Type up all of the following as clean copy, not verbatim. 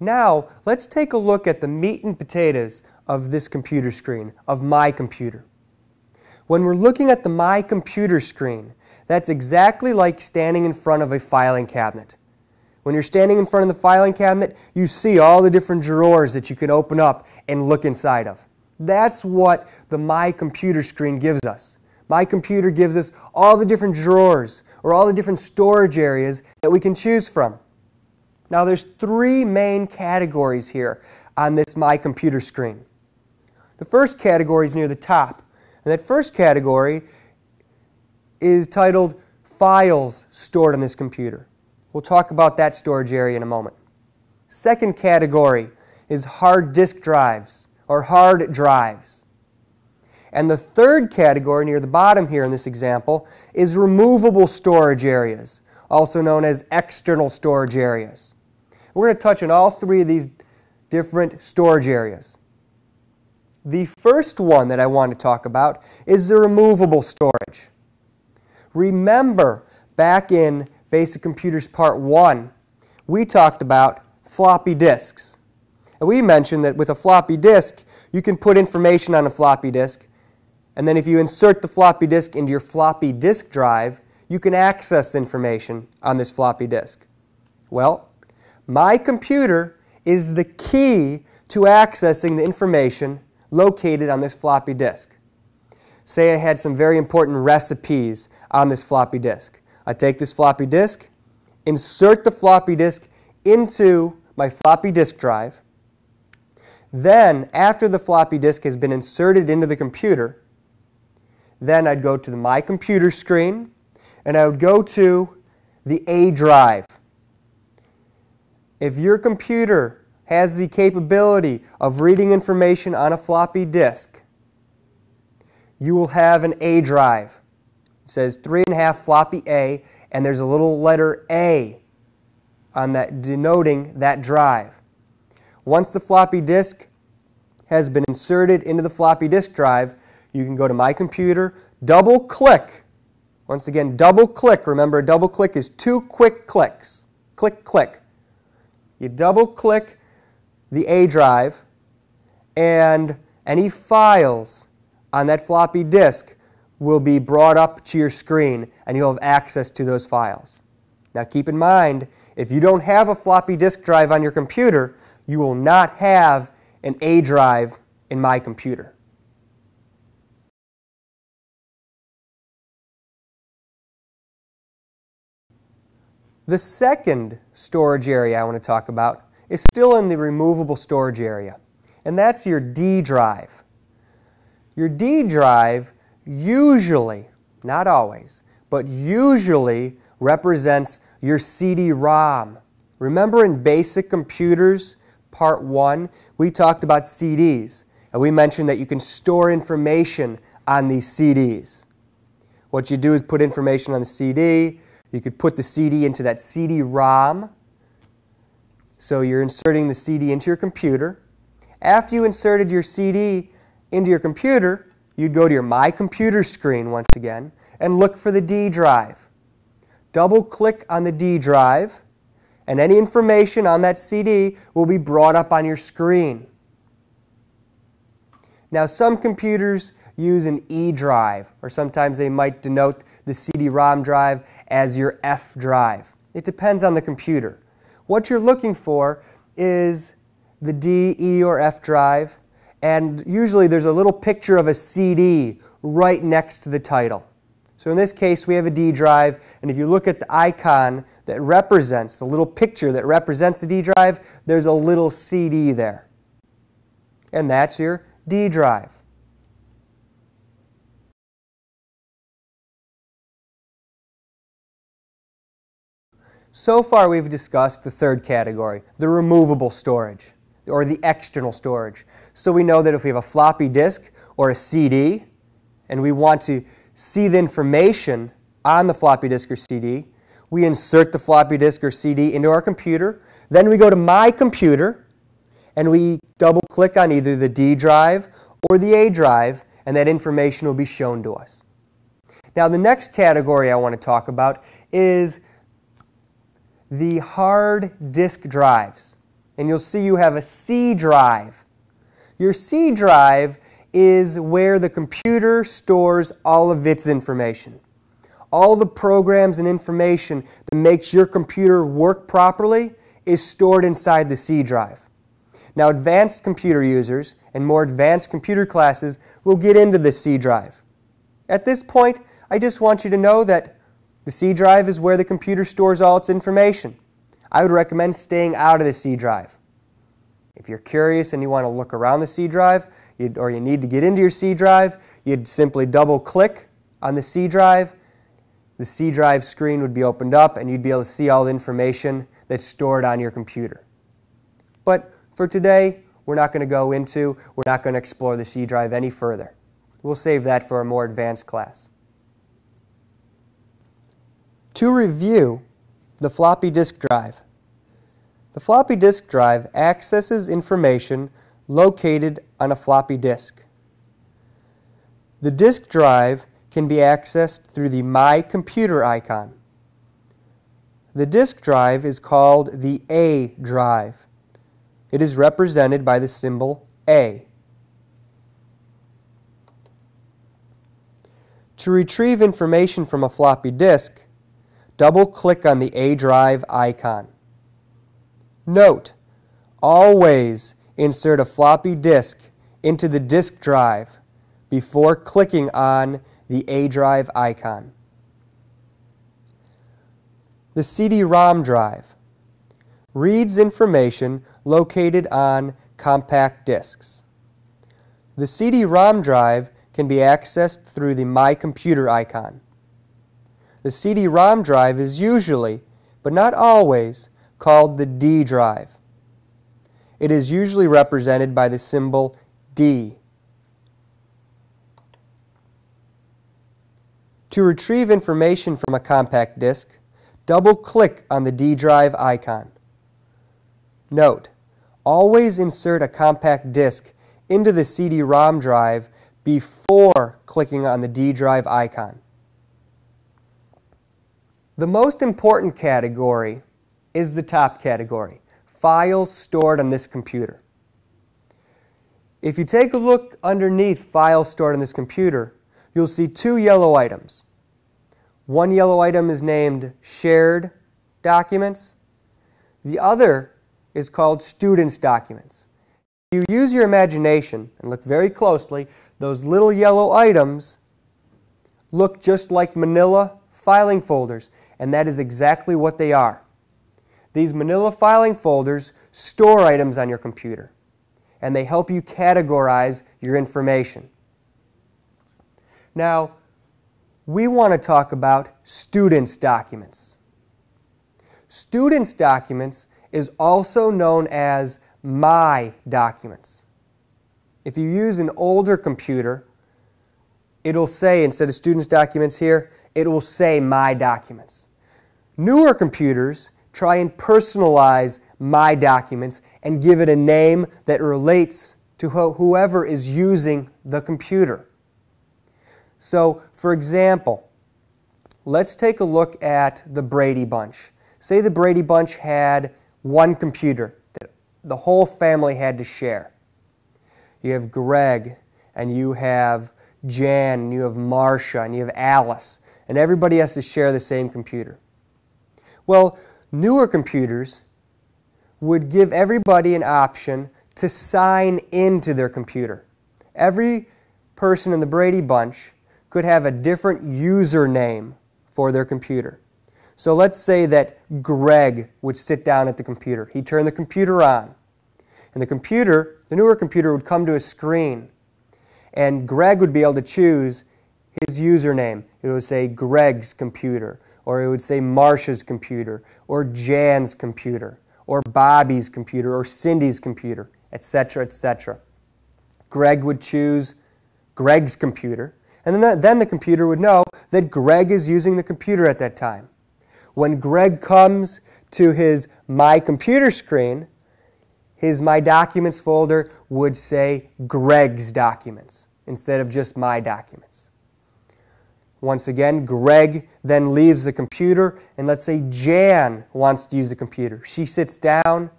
Now, let's take a look at the meat and potatoes of this computer screen, of my computer. When we're looking at the My Computer screen, that's exactly like standing in front of a filing cabinet. When you're standing in front of the filing cabinet, you see all the different drawers that you can open up and look inside of. That's what the My Computer screen gives us. My Computer gives us all the different drawers or all the different storage areas that we can choose from. Now there's three main categories here on this My Computer screen. The first category is near the top, and that first category is titled Files Stored on this computer. We'll talk about that storage area in a moment. Second category is hard disk drives or hard drives. And the third category near the bottom here in this example is removable storage areas, also known as external storage areas. We're going to touch on all three of these different storage areas. The first one that I want to talk about is the removable storage. Remember, back in Basic Computers Part 1, we talked about floppy disks. And we mentioned that with a floppy disk, you can put information on a floppy disk, and then if you insert the floppy disk into your floppy disk drive, you can access information on this floppy disk. Well, My Computer is the key to accessing the information located on this floppy disk. Say I had some very important recipes on this floppy disk. I take this floppy disk, insert the floppy disk into my floppy disk drive. Then, after the floppy disk has been inserted into the computer, then I'd go to the My Computer screen, and I would go to the A drive. If your computer has the capability of reading information on a floppy disk, you will have an A drive. It says 3.5 floppy A, and there's a little letter A on that denoting that drive. Once the floppy disk has been inserted into the floppy disk drive, you can go to My Computer, double-click. Once again, double-click. Remember, a double-click is 2 quick clicks. Click, click. You double-click the A drive, and any files on that floppy disk will be brought up to your screen, and you'll have access to those files. Now keep in mind, if you don't have a floppy disk drive on your computer, you will not have an A drive in My Computer. The second storage area I want to talk about is still in the removable storage area, and that's your D drive. Your D drive usually, not always, but usually represents your CD-ROM. Remember in Basic Computers Part 1, we talked about CDs, and we mentioned that you can store information on these CDs. What you do is put information on the CD. You could put the CD into that CD-ROM. So you're inserting the CD into your computer. After you inserted your CD into your computer, you'd go to your My Computer screen once again and look for the D drive. Double-click on the D drive, and any information on that CD will be brought up on your screen. Now, some computers use an E drive, or sometimes they might denote the CD-ROM drive as your F drive. It depends on the computer. What you're looking for is the D, E, or F drive, and usually there's a little picture of a CD right next to the title. So in this case, we have a D drive, and if you look at the icon that represents, the little picture that represents the D drive, there's a little CD there. And that's your D drive. So far we've discussed the third category, the removable storage, or the external storage. So we know that if we have a floppy disk or a CD, and we want to see the information on the floppy disk or CD, we insert the floppy disk or CD into our computer. Then we go to My Computer, and we double-click on either the D drive or the A drive, and that information will be shown to us. Now, the next category I want to talk about is the hard disk drives. and you'll see you have a C drive. Your C drive is where the computer stores all of its information. All the programs and information that makes your computer work properly is stored inside the C drive. Now, advanced computer users and more advanced computer classes will get into the C drive. At this point, I just want you to know that the C drive is where the computer stores all its information. I would recommend staying out of the C drive. If you're curious and you want to look around the C drive, or you need to get into your C drive, you'd simply double-click on the C drive. The C drive screen would be opened up, and you'd be able to see all the information that's stored on your computer. But for today, we're not going to explore the C drive any further. We'll save that for a more advanced class. To review the floppy disk drive. The floppy disk drive accesses information located on a floppy disk. The disk drive can be accessed through the My Computer icon. The disk drive is called the A drive. It is represented by the symbol A. To retrieve information from a floppy disk, double-click on the A drive icon. Note, always insert a floppy disk into the disk drive before clicking on the A drive icon. The CD-ROM drive reads information located on compact disks. The CD-ROM drive can be accessed through the My Computer icon. The CD-ROM drive is usually, but not always, called the D drive. It is usually represented by the symbol D. To retrieve information from a compact disk, double-click on the D drive icon. Note, always insert a compact disk into the CD-ROM drive before clicking on the D drive icon. The most important category is the top category, files stored on this computer. If you take a look underneath files stored on this computer, you'll see two yellow items. One yellow item is named Shared Documents. The other is called Students Documents. If you use your imagination and look very closely, those little yellow items look just like manila filing folders, and that is exactly what they are. These manila filing folders store items on your computer, and they help you categorize your information. Now, we want to talk about Students Documents. Students Documents is also known as My Documents. If you use an older computer, it'll say, instead of Students Documents here, it will say My Documents. Newer computers try and personalize My Documents and give it a name that relates to whoever is using the computer. So, for example, let's take a look at the Brady Bunch. Say the Brady Bunch had one computer that the whole family had to share. You have Greg, and you have Jan, and you have Marcia, and you have Alice, and everybody has to share the same computer. Well, newer computers would give everybody an option to sign into their computer. Every person in the Brady Bunch could have a different username for their computer. So let's say that Greg would sit down at the computer. He'd turn the computer on. And the newer computer would come to a screen. And Greg would be able to choose his username. It would say Greg's computer, or it would say Marcia's computer, or Jan's computer, or Bobby's computer, or Cindy's computer, etc., etc. Greg would choose Greg's computer, and then the computer would know that Greg is using the computer at that time. When Greg comes to his My Computer screen, his My Documents folder would say Greg's Documents instead of just My Documents. Once again, Greg then leaves the computer, and let's say Jan wants to use the computer. She sits down.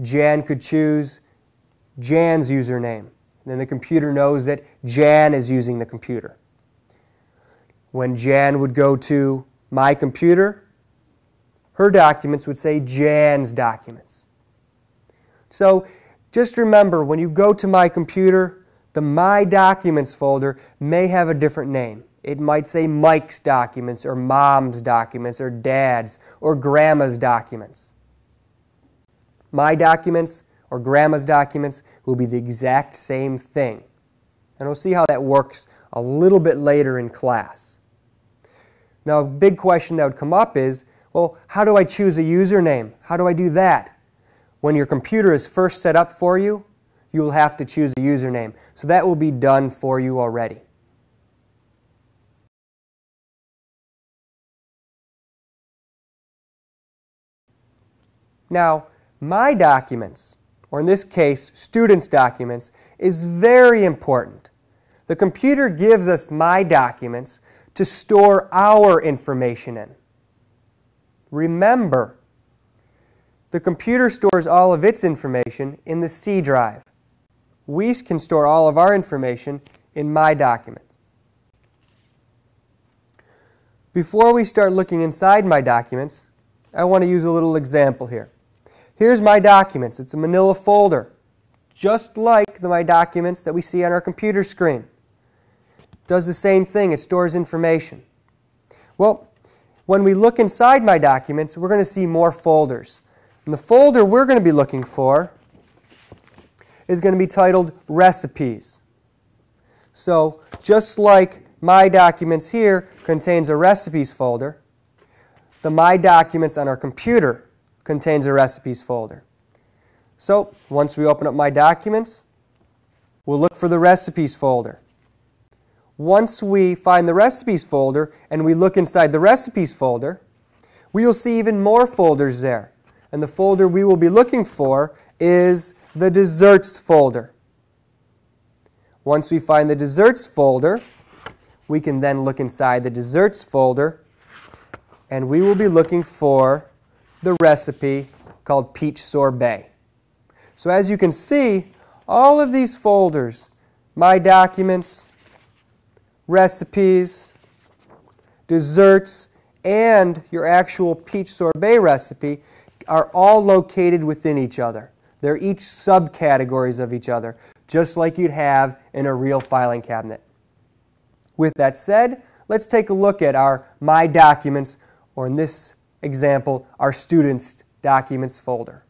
Jan could choose Jan's username. Then the computer knows that Jan is using the computer. When Jan would go to My Computer, her documents would say Jan's documents. So just remember, when you go to My Computer, the My Documents folder may have a different name. It might say Mike's documents, or Mom's documents, or Dad's, or Grandma's documents. My Documents or Grandma's documents will be the exact same thing. And we'll see how that works a little bit later in class. Now, a big question that would come up is, well, how do I choose a username? How do I do that? When your computer is first set up for you, you will have to choose a username. So that will be done for you already. Now, My Documents, or in this case, Students' Documents, is very important. The computer gives us My Documents to store our information in. Remember, the computer stores all of its information in the C drive. We can store all of our information in My Documents. Before we start looking inside My Documents, I want to use a little example here. Here's My Documents. It's a manila folder, just like the My Documents that we see on our computer screen. It does the same thing. It stores information. Well, when we look inside My Documents, we're going to see more folders. And the folder we're going to be looking for is going to be titled Recipes. So just like My Documents here contains a Recipes folder, the My Documents on our computer contains a Recipes folder. So once we open up My Documents, we'll look for the Recipes folder. Once we find the Recipes folder and we look inside the Recipes folder, we will see even more folders there. And the folder we will be looking for is the Desserts folder. Once we find the Desserts folder, we can then look inside the Desserts folder, and we will be looking for the recipe called Peach Sorbet. So as you can see, all of these folders, My Documents, Recipes, Desserts, and your actual peach sorbet recipe are all located within each other. They're each subcategories of each other, just like you'd have in a real filing cabinet. With that said, let's take a look at our My Documents, or in this example, our Students' Documents folder.